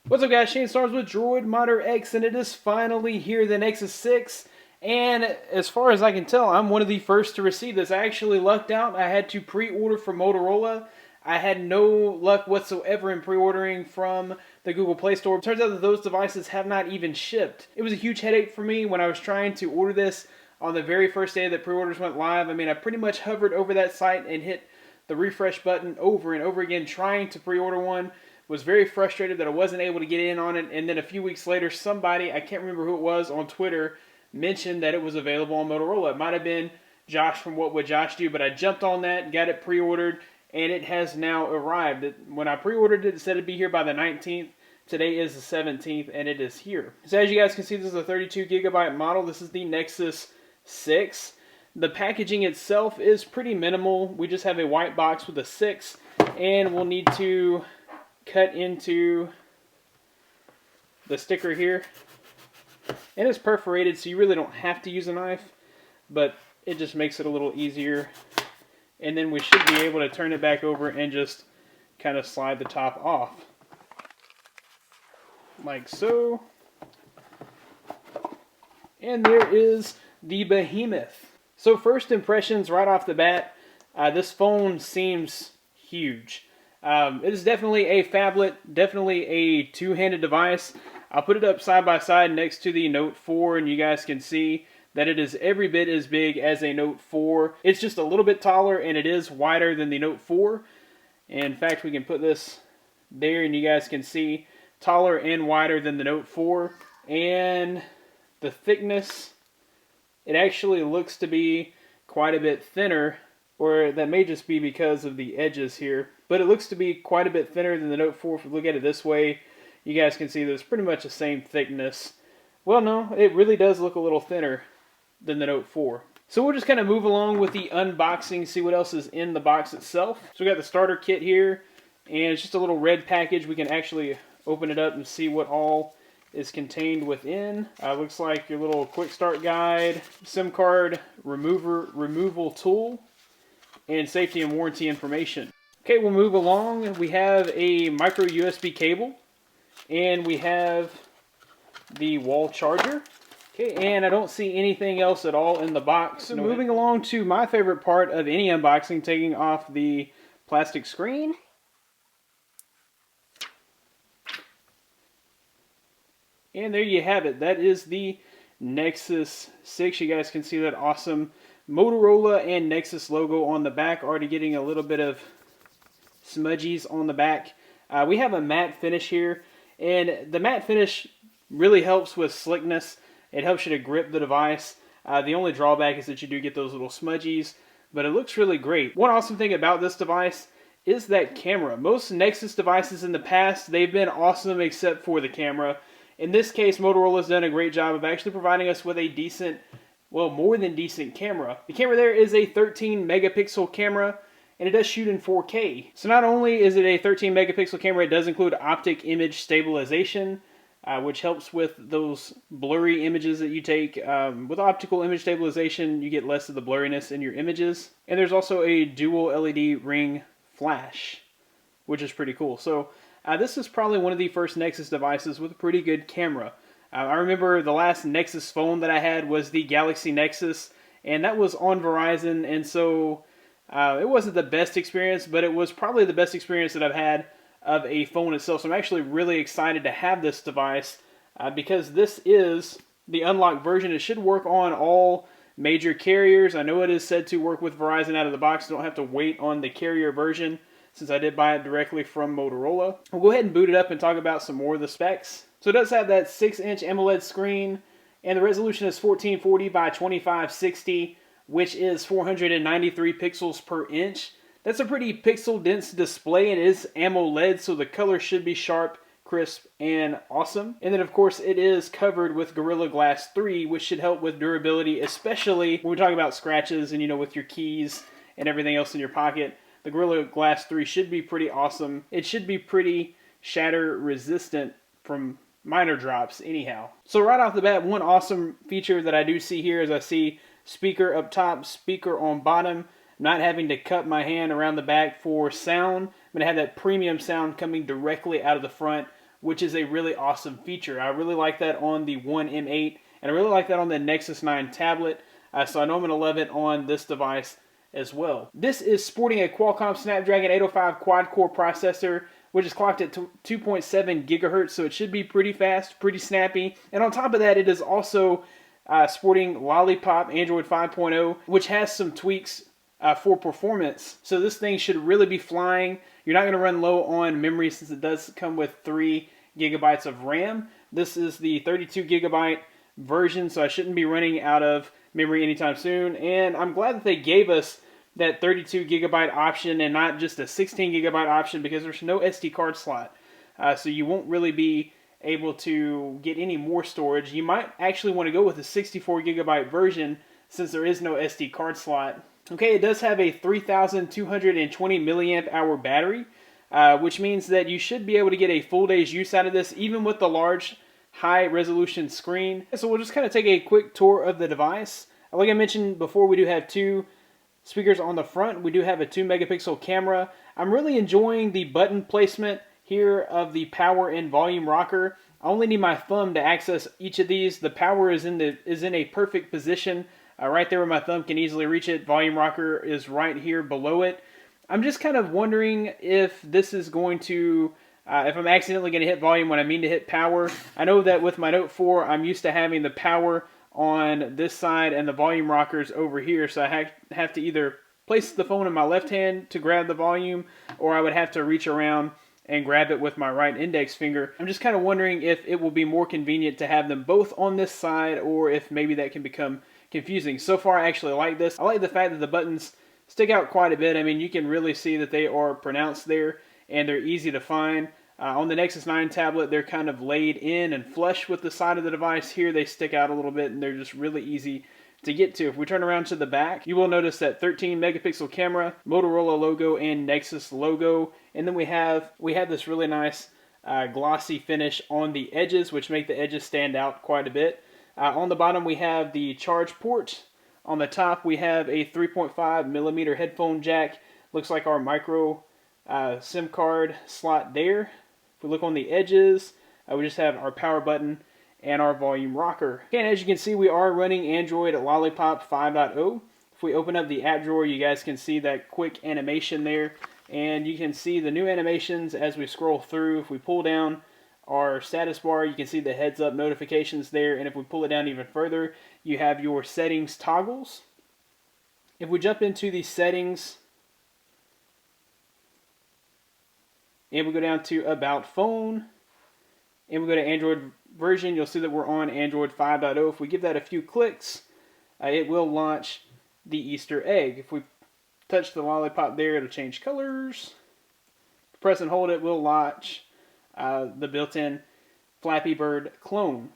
What's up guys, Shane Stars with Droid Modder X, and it is finally here, the Nexus 6, and as far as I can tell, I'm one of the first to receive this. I actually lucked out. I had to pre-order from Motorola. I had no luck whatsoever in pre-ordering from the Google Play Store. It turns out that those devices have not even shipped. It was a huge headache for me when I was trying to order this on the very first day that pre-orders went live. I mean, I pretty much hovered over that site and hit the refresh button over and over again trying to pre-order one. Was very frustrated that I wasn't able to get in on it, and then a few weeks later somebody, I can't remember who it was, on Twitter mentioned that it was available on Motorola. It might have been Josh from What Would Josh Do, but I jumped on that, got it pre-ordered, and it has now arrived. When I pre-ordered it, it said it'd be here by the 19th. Today is the 17th, and it is here. So as you guys can see, this is a 32 gigabyte model. This is the Nexus 6. The packaging itself is pretty minimal. We just have a white box with a 6, and we'll need to cut into the sticker here, and it's perforated, so you really don't have to use a knife, but it just makes it a little easier. And then we should be able to turn it back over and just kind of slide the top off like so, and there is the behemoth. So first impressions right off the bat, this phone seems huge. It is definitely a phablet, definitely a two-handed device. I'll put it up side by side next to the Note 4, and you guys can see that it is every bit as big as a Note 4. It's just a little bit taller, and it is wider than the Note 4. In fact, we can put this there, and you guys can see taller and wider than the Note 4. And the thickness, it actually looks to be quite a bit thinner, or that may just be because of the edges here. But it looks to be quite a bit thinner than the Note 4. If you look at it this way, you guys can see that it's pretty much the same thickness. Well, no, it really does look a little thinner than the Note 4. So we'll just kind of move along with the unboxing, see what else is in the box itself. So we got the starter kit here, and it's just a little red package. We can actually open it up and see what all is contained within. Looks like your little quick start guide, SIM card removal tool, and safety and warranty information. Okay, we'll move along. We have a micro USB cable, and we have the wall charger. Okay, and I don't see anything else at all in the box. So moving along to my favorite part of any unboxing, taking off the plastic screen. And there you have it. That is the Nexus 6. You guys can see that awesome Motorola and Nexus logo on the back. Already getting a little bit of smudgies on the back. We have a matte finish here, and the matte finish really helps with slickness. It helps you to grip the device. The only drawback is that you do get those little smudgies, but it looks really great. One awesome thing about this device is that camera. Most Nexus devices in the past, they've been awesome except for the camera. In this case, Motorola's done a great job of actually providing us with a decent, well, more than decent camera. The camera there is a 13 megapixel camera, and it does shoot in 4K. So not only is it a 13 megapixel camera, it does include optic image stabilization, which helps with those blurry images that you take. With optical image stabilization, you get less of the blurriness in your images. And there's also a dual LED ring flash, which is pretty cool. So this is probably one of the first Nexus devices with a pretty good camera. I remember the last Nexus phone that I had was the Galaxy Nexus, and that was on Verizon, and so it wasn't the best experience, but it was probably the best experience that I've had of a phone itself. So I'm actually really excited to have this device because this is the unlocked version. It should work on all major carriers. I know it is said to work with Verizon out of the box. Don't have to wait on the carrier version since I did buy it directly from Motorola. We'll go ahead and boot it up and talk about some more of the specs. So it does have that 6-inch AMOLED screen, and the resolution is 1440 by 2560, which is 493 pixels per inch. That's a pretty pixel-dense display. It is AMOLED, so the color should be sharp, crisp, and awesome. And then, of course, it is covered with Gorilla Glass 3, which should help with durability, especially when we talk about scratches and, you know, with your keys and everything else in your pocket. The Gorilla Glass 3 should be pretty awesome. It should be pretty shatter resistant from minor drops anyhow. So right off the bat, one awesome feature that I do see here is I see speaker up top, speaker on bottom. Not having to cut my hand around the back for sound. I'm going to have that premium sound coming directly out of the front which is a really awesome feature. I really like that on the One M8, and I really like that on the Nexus 9 tablet, so I know I'm going to love it on this device as well. This is sporting a Qualcomm Snapdragon 805 quad-core processor, which is clocked at 2.7 gigahertz, so it should be pretty fast, pretty snappy. And on top of that, it is also sporting Lollipop Android 5.0, which has some tweaks for performance. So this thing should really be flying. You're not going to run low on memory since it does come with 3 gigabytes of RAM. This is the 32 gigabyte version, so I shouldn't be running out of memory anytime soon. And I'm glad that they gave us that 32 gigabyte option and not just a 16 gigabyte option, because there's no SD card slot. So you won't really be able to get any more storage. You might actually want to go with a 64 gigabyte version since there is no SD card slot. Okay, it does have a 3,220 milliamp hour battery, which means that you should be able to get a full day's use out of this, even with the large high resolution screen. So we'll just kind of take a quick tour of the device. Like I mentioned before, we do have 2 speakers on the front. We do have a 2 megapixel camera. I'm really enjoying the button placement here of the power and volume rocker. I only need my thumb to access each of these. The power is in a perfect position right there where my thumb can easily reach it. Volume rocker is right here below it. I'm just kind of wondering if this is going to, if I'm accidentally going to hit volume when I mean to hit power. I know that with my Note 4, I'm used to having the power on this side and the volume rockers over here, so I have to either place the phone in my left hand to grab the volume, or I would have to reach around and grab it with my right index finger. I'm just kind of wondering if it will be more convenient to have them both on this side, or if maybe that can become confusing. So far, I actually like this. I like the fact that the buttons stick out quite a bit. I mean, you can really see that they are pronounced there, and they're easy to find. On the Nexus 9 tablet, they're kind of laid in and flush with the side of the device. Here, they stick out a little bit, and they're just really easy to get to. If we turn around to the back, you will notice that 13 megapixel camera, Motorola logo, and Nexus logo. And then we have this really nice glossy finish on the edges, which make the edges stand out quite a bit. On the bottom, we have the charge port. On the top, we have a 3.5 millimeter headphone jack. Looks like our micro SIM card slot there. If we look on the edges, we just have our power button and our volume rocker. Okay, and as you can see, we are running Android Lollipop 5.0. If we open up the app drawer, you guys can see that quick animation there, and you can see the new animations as we scroll through. If we pull down our status bar, you can see the heads up notifications there, and if we pull it down even further, you have your settings toggles. If we jump into the settings and we go down to About Phone, and we go to Android version, you'll see that we're on Android 5.0. If we give that a few clicks, it will launch the Easter egg. If we touch the lollipop there, it'll change colors. Press and hold it will launch the built-in Flappy Bird clone,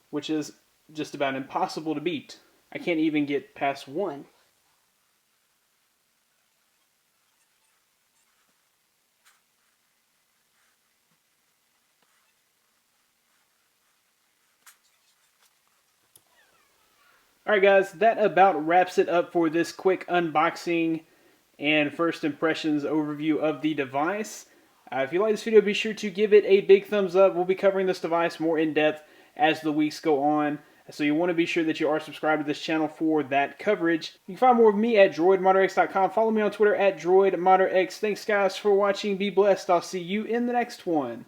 which is just about impossible to beat. I can't even get past 1. Alright guys, that about wraps it up for this quick unboxing and first impressions overview of the device. If you like this video, be sure to give it a big thumbs up. We'll be covering this device more in depth as the weeks go on, so you want to be sure that you are subscribed to this channel for that coverage. You can find more of me at droidmodderx.com. Follow me on Twitter at droidmodderx. Thanks guys for watching. Be blessed. I'll see you in the next one.